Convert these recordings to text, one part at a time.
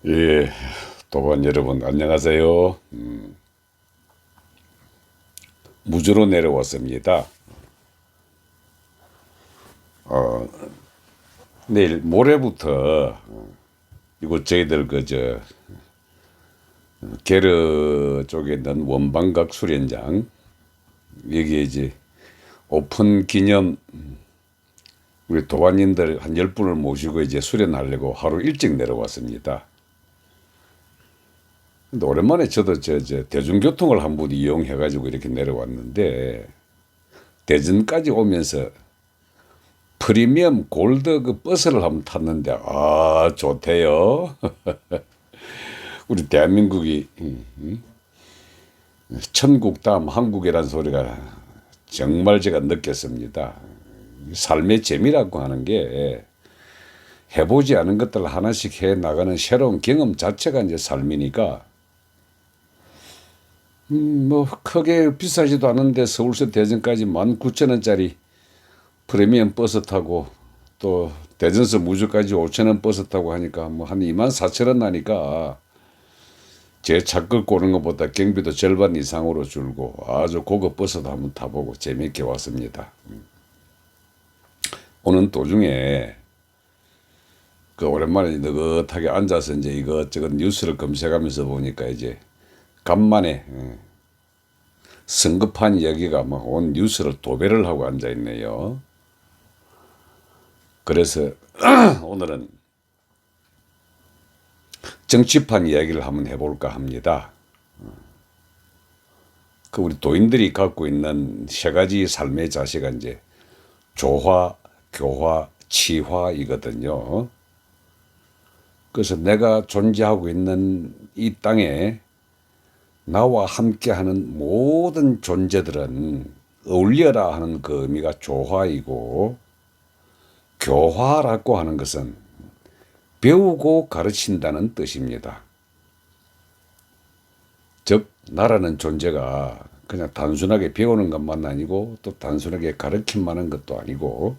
예, 도반 여러분 안녕하세요. 무주로 내려왔습니다. 내일 모레부터 이곳 저희들 그저 게르 쪽에 있는 원방각 수련장 여기에 이제 오픈 기념 우리 도반님들 한 10분을 모시고 이제 수련하려고 하루 일찍 내려왔습니다. 근데 오랜만에 저도 저 대중교통을 한 번 이용해가지고 이렇게 내려왔는데 대전까지 오면서 프리미엄 골드 그 버스를 한번 탔는데 아 좋대요. 우리 대한민국이 천국 다음 한국이란 소리가 정말 제가 느꼈습니다. 삶의 재미라고 하는 게 해보지 않은 것들 하나씩 해 나가는 새로운 경험 자체가 이제 삶이니까 뭐 크게 비싸지도 않은데 서울서 대전까지 19,000원짜리 프리미엄 버스 타고 또 대전서 무주까지 5,000원 버스 타고 하니까 뭐 한 24,000원 나니까 제 차 끌고 오는 것보다 경비도 절반 이상으로 줄고 아주 고급 버스도 한번 타보고 재미있게 왔습니다. 오는 도중에 그 오랜만에 느긋하게 앉아서 이제 이것저것 뉴스를 검색하면서 보니까 이제 간만에 성급한 이야기가 막 온 뉴스를 도배를 하고 앉아 있네요. 그래서 오늘은 정치판 이야기를 한번 해볼까 합니다. 그 우리 도인들이 갖고 있는 세 가지 삶의 자세가 이제 조화, 교화, 치화이거든요. 그래서 내가 존재하고 있는 이 땅에 나와 함께하는 모든 존재들은 어울려라 하는 그 의미가 조화이고, 교화라고 하는 것은 배우고 가르친다는 뜻입니다. 즉 나라는 존재가 그냥 단순하게 배우는 것만 아니고 또 단순하게 가르침만 하는 것도 아니고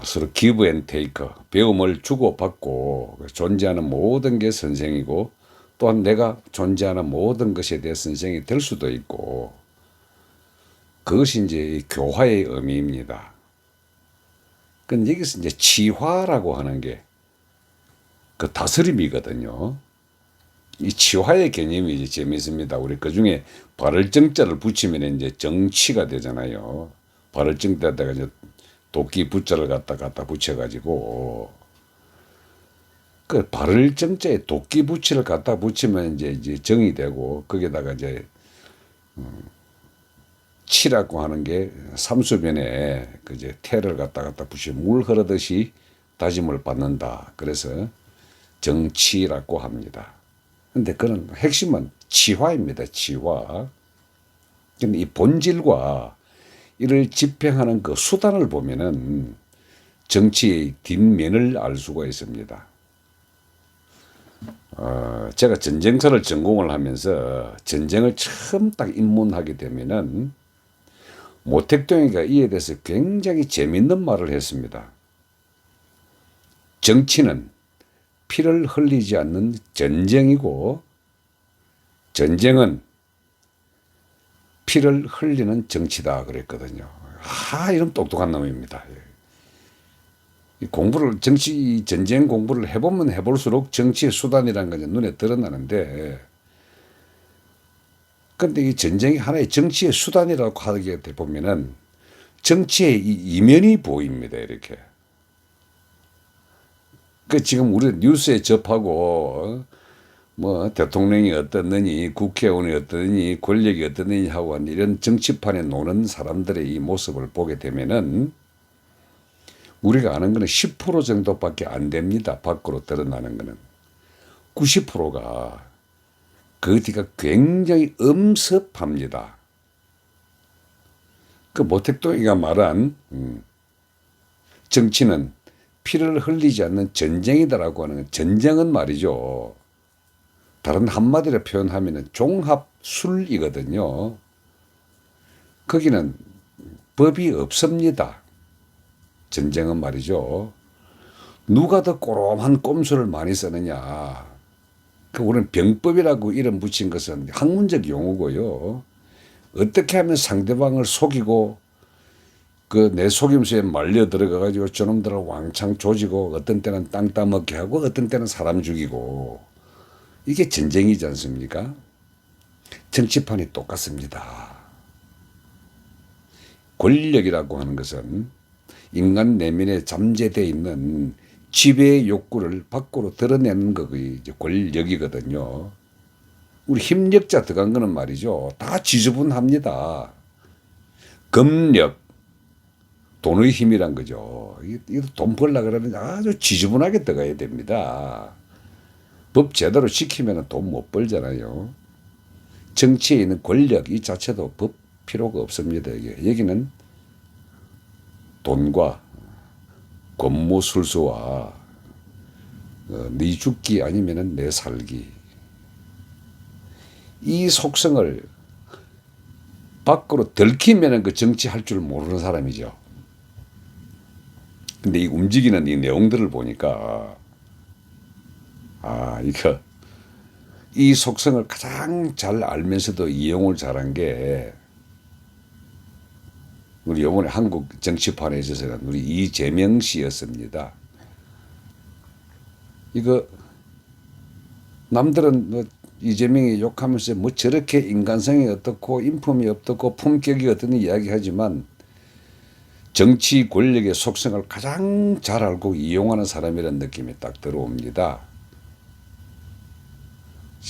서로 기브 앤 테이크, 배움을 주고받고 존재하는 모든 게 선생이고 또한 내가 존재하는 모든 것에 대해 선생이 될 수도 있고 그것이 이제 교화의 의미입니다. 근데 여기서 이제 치화라고 하는 게 그 다스림이거든요. 이 치화의 개념이 이제 재미있습니다. 우리 그 중에 발을정자를 붙이면 이제 정치가 되잖아요. 발을정자에다가 이제 도끼 부자를 갖다 붙여가지고 그 발을정자에 도끼 부치를 갖다 붙이면 이제 정이 되고 거기다가 이제 치라고 하는 게 삼수변에 그 이제 태를 갖다 붙이면 물 흐르듯이 다짐을 받는다. 그래서 정치라고 합니다. 근데 그런 핵심은 치화입니다. 치화. 근데 이 본질과 이를 집행하는 그 수단을 보면은 정치의 뒷면을 알 수가 있습니다. 제가 전쟁사를 전공을 하면서 전쟁을 처음 딱 입문하게 되면은 모택동이가 이에 대해서 굉장히 재밌는 말을 했습니다. 정치는 피를 흘리지 않는 전쟁이고 전쟁은 피를 흘리는 정치다 그랬거든요. 이런 똑똑한 놈입니다. 공부를 정치 전쟁 공부를 해보면 해볼수록 정치의 수단이라는 게 눈에 드러나는데 근데 이 전쟁이 하나의 정치의 수단이라고 하게 보면은 정치의 이 이면이 보입니다. 이렇게. 그 지금 우리 뉴스에 접하고 뭐 대통령이 어떻느니 국회의원이 어떻느니 권력이 어떻느니 하고 이런 정치판에 노는 사람들의 이 모습을 보게 되면은 우리가 아는 거는 10% 정도밖에 안 됩니다. 밖으로 드러나는 거는 90%가 그 뒤가 굉장히 엄습합니다. 그 모택동이가 말한 정치는 피를 흘리지 않는 전쟁이다라고 하는 전쟁은 말이죠. 다른 한마디로 표현하면 종합술이거든요. 거기는 법이 없습니다. 전쟁은 말이죠. 누가 더 꼬롬한 꼼수를 많이 쓰느냐. 그 우리는 병법이라고 이름 붙인 것은 학문적 용어고요. 어떻게 하면 상대방을 속이고 그 내 속임수에 말려 들어가 가지고 저놈들을 왕창 조지고 어떤 때는 땅 따먹게 하고 어떤 때는 사람 죽이고 이게 전쟁이지 않습니까? 정치판이 똑같습니다. 권력이라고 하는 것은 인간 내면에 잠재되어 있는 지배의 욕구를 밖으로 드러내는 것이 이제 권력이거든요. 우리 힘력자 들어간 거는 말이죠. 다 지저분합니다. 금력, 돈의 힘이란 거죠. 이거 돈 벌려고 그러면 아주 지저분하게 들어가야 됩니다. 법 제대로 지키면 돈 못 벌잖아요. 정치에 있는 권력 이 자체도 법 필요가 없습니다. 여기는 돈과 권모술수와 네 죽기 아니면 내 살기 이 속성을 밖으로 들키면 그 정치할 줄 모르는 사람이죠. 근데 이 움직이는 이 내용들을 보니까 이거 이 속성을 가장 잘 알면서도 이용을 잘한 게 우리 이번에 한국 정치판에 있어서는 우리 이재명 씨였습니다. 이거 남들은 뭐 이재명이 욕하면서 뭐 저렇게 인간성이 어떻고 인품이 어떻고 품격이 어떤 이야기하지만 정치 권력의 속성을 가장 잘 알고 이용하는 사람이라는 느낌이 딱 들어옵니다.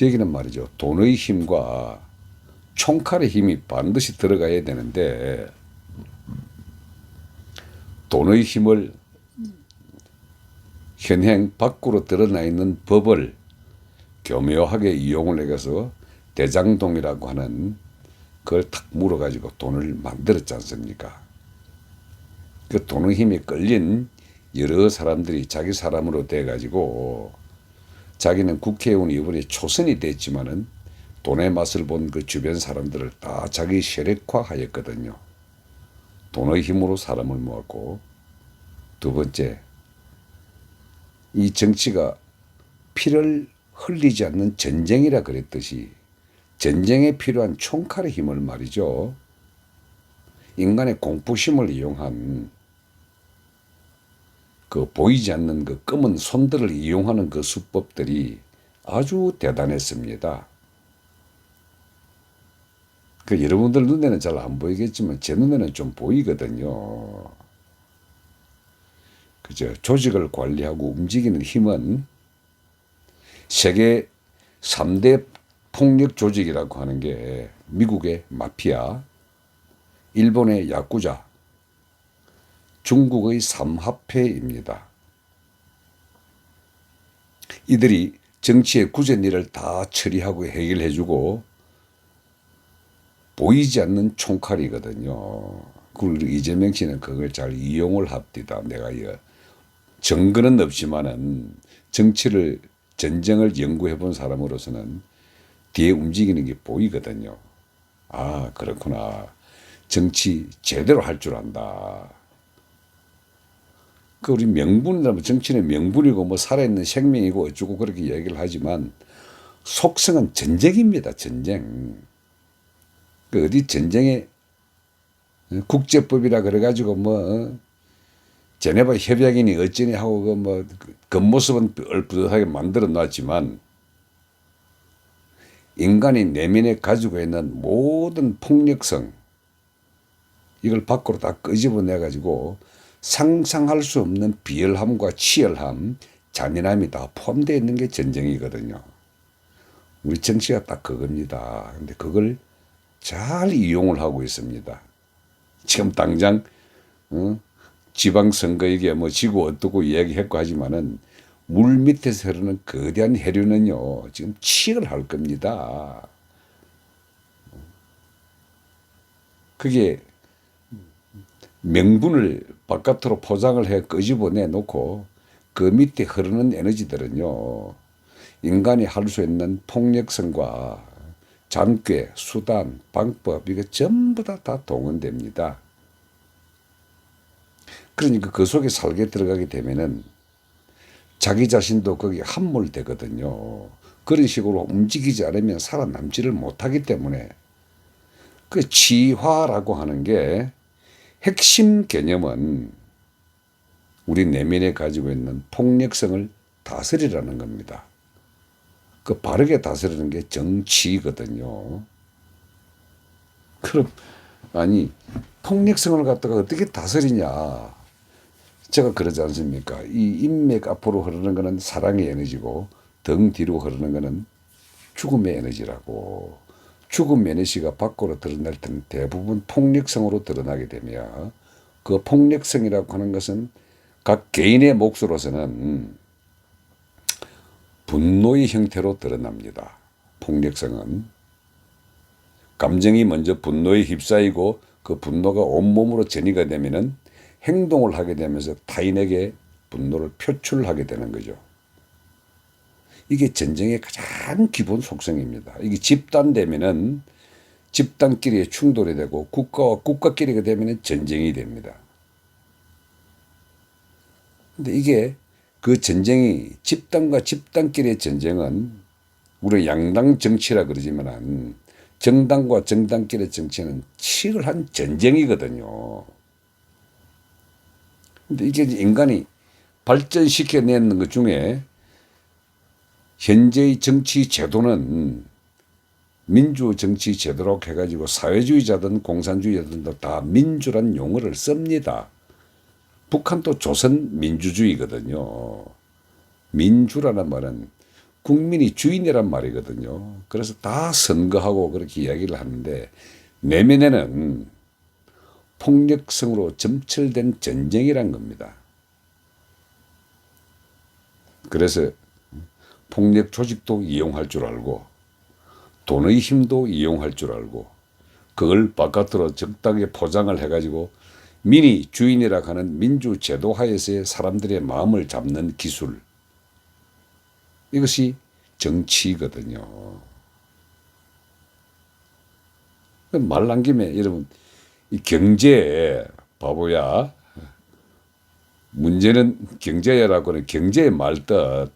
여기는 말이죠. 돈의 힘과 총칼의 힘이 반드시 들어가야 되는데 돈의 힘을 현행 밖으로 드러나 있는 법을 교묘하게 이용을 해서 대장동이라고 하는 그걸 탁 물어가지고 돈을 만들었지 않습니까? 그 돈의 힘에 끌린 여러 사람들이 자기 사람으로 돼가지고 자기는 국회의원 이번에 초선이 됐지만은 돈의 맛을 본 그 주변 사람들을 다 자기 세력화하였거든요. 돈의 힘으로 사람을 모았고 두 번째 이 정치가 피를 흘리지 않는 전쟁이라 그랬듯이 전쟁에 필요한 총칼의 힘을 말이죠. 인간의 공포심을 이용한 그 보이지 않는 그 검은 손들을 이용하는 그 수법들이 아주 대단했습니다. 그 여러분들 눈에는 잘 안 보이겠지만 제 눈에는 좀 보이거든요. 그죠? 조직을 관리하고 움직이는 힘은 세계 3대 폭력 조직이라고 하는 게 미국의 마피아, 일본의 야쿠자, 중국의 삼합회입니다. 이들이 정치의 굳은 일을 다 처리하고 해결해주고 보이지 않는 총칼이거든요. 그리고 이재명 씨는 그걸 잘 이용을 합니다. 내가 증거는 없지만은 전쟁을 연구해 본 사람으로서는 뒤에 움직이는 게 보이거든요. 그렇구나. 정치 제대로 할 줄 안다. 그 우리 명분이라면 정치는 명분이고 뭐 살아있는 생명이고 어쩌고 그렇게 얘기를 하지만 속성은 전쟁입니다. 전쟁. 그 어디 전쟁에 국제법이라 그래가지고 뭐 제네바 협약이니 어쩌니 하고 그 뭐 겉모습은 얼뿌듯하게 만들어 놨지만 인간이 내면에 가지고 있는 모든 폭력성 이걸 밖으로 다 끄집어내 가지고 상상할 수 없는 비열함과 치열함, 잔인함이 다 포함되어 있는 게 전쟁이거든요. 우리 정치가 딱 그겁니다. 근데 그걸 잘 이용을 하고 있습니다. 지금 당장 지방선거 이게 뭐 지고 어떻고 이야기했고 하지만은 물 밑에서 흐르는 거대한 해류는요 지금 치열을 할 겁니다. 그게 명분을 바깥으로 포장을 해 끄집어내 놓고 그 밑에 흐르는 에너지들은요 인간이 할 수 있는 폭력성과 잔꾀, 수단, 방법 이거 전부 다 동원됩니다. 그러니까 그 속에 살게 들어가게 되면은 자기 자신도 거기에 함몰되거든요. 그런 식으로 움직이지 않으면 살아남지를 못하기 때문에 그 치화라고 하는 게 핵심 개념은 우리 내면에 가지고 있는 폭력성을 다스리라는 겁니다. 그 바르게 다스리는 게 정치거든요. 그럼 아니 폭력성을 갖다가 어떻게 다스리냐? 제가 그러지 않습니까? 이 인맥 앞으로 흐르는 거는 사랑의 에너지고 등 뒤로 흐르는 거는 죽음의 에너지라고. 죽음의 에너지가 밖으로 드러날 때는 대부분 폭력성으로 드러나게 되며 그 폭력성이라고 하는 것은 각 개인의 몫으로서는 분노의 형태로 드러납니다. 폭력성은 감정이 먼저 분노에 휩싸이고 그 분노가 온몸으로 전이가 되면은 행동을 하게 되면서 타인에게 분노를 표출하게 되는 거죠. 이게 전쟁의 가장 기본 속성입니다. 이게 집단되면은 집단끼리의 충돌이 되고 국가와 국가끼리가 되면은 전쟁이 됩니다. 근데 이게 그 전쟁이 집단과 집단끼리의 전쟁은 우리 양당 정치라 그러지만 정당과 정당끼리의 정치는 치열한 전쟁이거든요. 근데 이게 인간이 발전시켜내는 것 중에 현재의 정치 제도는 민주 정치 제도로 해가지고 사회주의자든 공산주의자든 다 민주란 용어를 씁니다. 북한도 조선 민주주의거든요. 민주라는 말은 국민이 주인이란 말이거든요. 그래서 다 선거하고 그렇게 이야기를 하는데 내면에는 폭력성으로 점철된 전쟁이란 겁니다. 그래서 폭력 조직도 이용할 줄 알고 돈의 힘도 이용할 줄 알고 그걸 바깥으로 적당히 포장을 해가지고 민이 주인이라 하는 민주제도 하에서의 사람들의 마음을 잡는 기술, 이것이 정치거든요. 말 난 김에 여러분 이 경제 바보야 문제는 경제야라고 하는 경제의 말뜻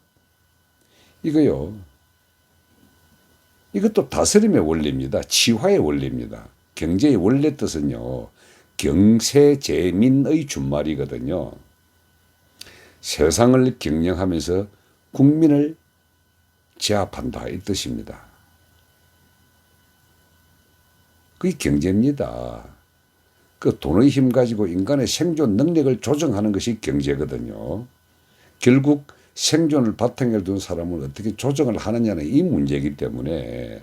이거요. 이것도 다스림의 원리입니다. 치화의 원리입니다. 경제의 원래 뜻은요. 경세재민의 준말이거든요. 세상을 경영하면서 국민을 제압한다 이 뜻입니다. 그게 경제입니다. 그 돈의 힘 가지고 인간의 생존 능력을 조정하는 것이 경제거든요. 결국 생존을 바탕에 둔 사람을 어떻게 조정을 하느냐는 이 문제이기 때문에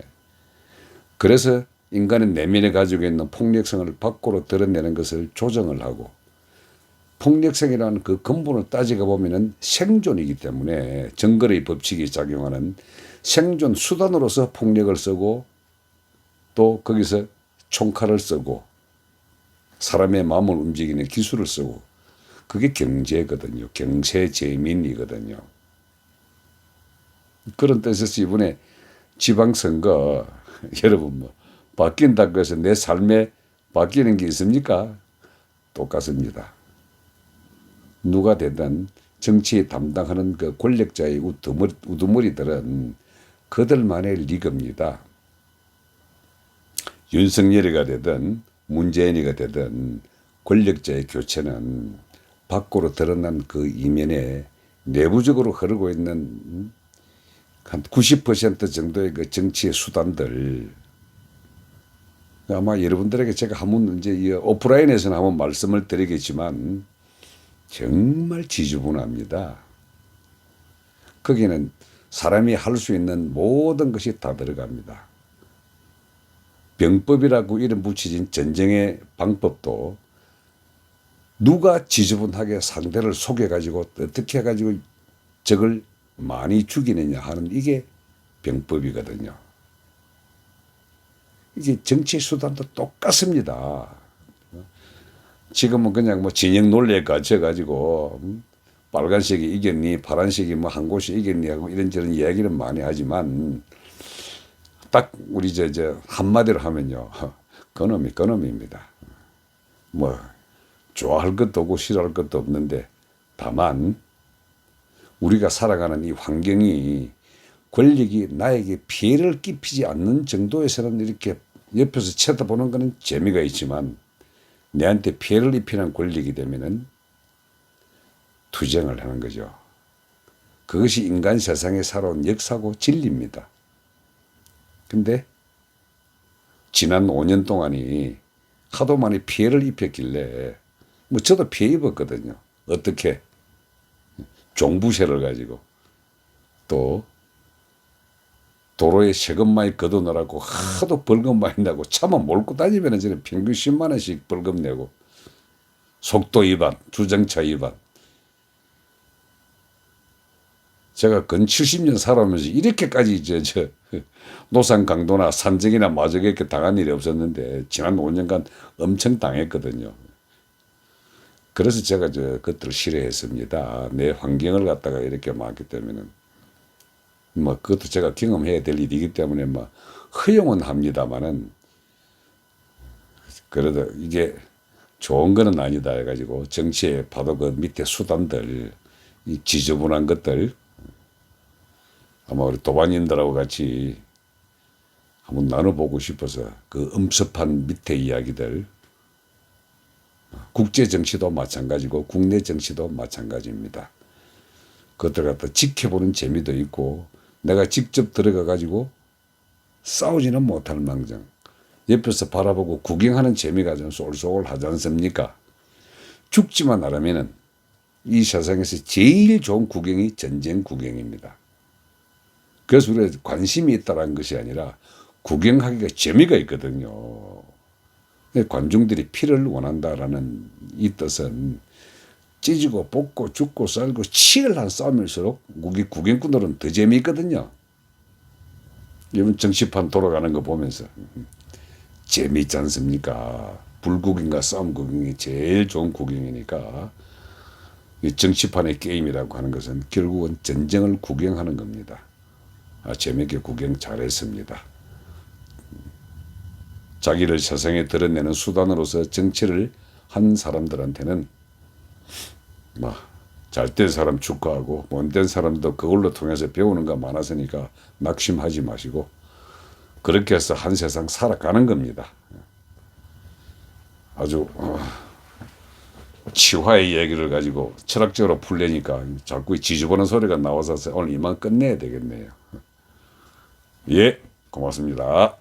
그래서 인간의 내면에 가지고 있는 폭력성을 밖으로 드러내는 것을 조정을 하고 폭력성이라는 그 근본을 따지고 보면은 생존이기 때문에 정글의 법칙이 작용하는 생존 수단으로서 폭력을 쓰고 또 거기서 총칼을 쓰고 사람의 마음을 움직이는 기술을 쓰고 그게 경제거든요. 경세재민이거든요. 그런 뜻에서 이번에 지방선거 여러분 뭐 바뀐다고 해서 내 삶에 바뀌는 게 있습니까? 똑같습니다. 누가 되든 정치에 담당하는 그 권력자의 우두머리들은 그들만의 리그입니다. 윤석열이가 되든 문재인이가 되든 권력자의 교체는 밖으로 드러난 그 이면에 내부적으로 흐르고 있는 한 90% 정도의 그 정치의 수단들 아마 여러분들에게 제가 한번 이제 이 오프라인에서는 한번 말씀을 드리겠지만 정말 지저분합니다. 거기는 사람이 할 수 있는 모든 것이 다 들어갑니다. 병법이라고 이름 붙여진 전쟁의 방법도 누가 지저분하게 상대를 속여가지고 어떻게 해가지고 적을 많이 죽이느냐 하는 이게 병법이거든요. 이게 정치 수단도 똑같습니다. 지금은 그냥 뭐 진영 논리에 갇혀가지고 빨간색이 이겼니 파란색이 뭐 한 곳이 이겼니 하고 이런저런 이야기를 많이 하지만 딱 우리 저 한마디로 하면요. 그놈입니다. 뭐 좋아할 것도 없고 싫어할 것도 없는데 다만 우리가 살아가는 이 환경이 권력이 나에게 피해를 끼치지 않는 정도에서는 이렇게 옆에서 쳐다보는 것은 재미가 있지만 내한테 피해를 입히는 권력이 되면은 투쟁을 하는 거죠. 그것이 인간 세상에 살아온 역사고 진리입니다. 근데 지난 5년 동안이 하도 많이 피해를 입혔길래 뭐 저도 피해 입었거든요. 어떻게? 종부세를 가지고 또 도로에 세금 많이 걷어놓으라고 하도 벌금 많이 내고 차만 몰고 다니면 저는 평균 10만 원씩 벌금 내고 속도 위반, 주정차 위반. 제가 근 70년 살아오면서 이렇게까지 노상 강도나 산적이나 마적에 이렇게 당한 일이 없었는데 지난 5년간 엄청 당했거든요. 그래서 제가 그것들을 싫어했습니다. 내 환경을 갖다가 이렇게 막기 때문에는 뭐 그것도 제가 경험해야 될 일이기 때문에 뭐 허용은 합니다만은 그래도 이게 좋은 거는 아니다 해가지고 정치에 봐도 그 밑에 수단들 이 지저분한 것들 아마 우리 도반님들하고 같이 한번 나눠보고 싶어서 그 엄습한 밑에 이야기들 국제 정치도 마찬가지고 국내 정치도 마찬가지입니다. 그것들 갖다 지켜보는 재미도 있고 내가 직접 들어가 가지고 싸우지는 못할 망정 옆에서 바라보고 구경하는 재미가 좀 쏠쏠 하지 않습니까? 죽지만 않으면은 이 세상에서 제일 좋은 구경이 전쟁 구경입니다. 그래서 우리가 관심이 있다는 것이 아니라 구경하기가 재미가 있거든요. 관중들이 피를 원한다라는 이 뜻은 찢고 볶고 죽고 썰고 치열한 싸움일수록 우리 구경꾼들은 더 재미있거든요. 이번 정치판 돌아가는 거 보면서 재미있지 않습니까? 불구경과 싸움 구경이 제일 좋은 구경이니까 이 정치판의 게임이라고 하는 것은 결국은 전쟁을 구경하는 겁니다. 재미있게 구경 잘했습니다. 자기를 세상에 드러내는 수단으로서 정치를 한 사람들한테는 잘된 사람 축하하고 못된 사람도 그걸로 통해서 배우는 거 많았으니까 낙심하지 마시고 그렇게 해서 한 세상 살아가는 겁니다. 아주 치화의 얘기를 가지고 철학적으로 풀려니까 자꾸 지저분한 소리가 나와서 오늘 이만 끝내야 되겠네요. 예, 고맙습니다.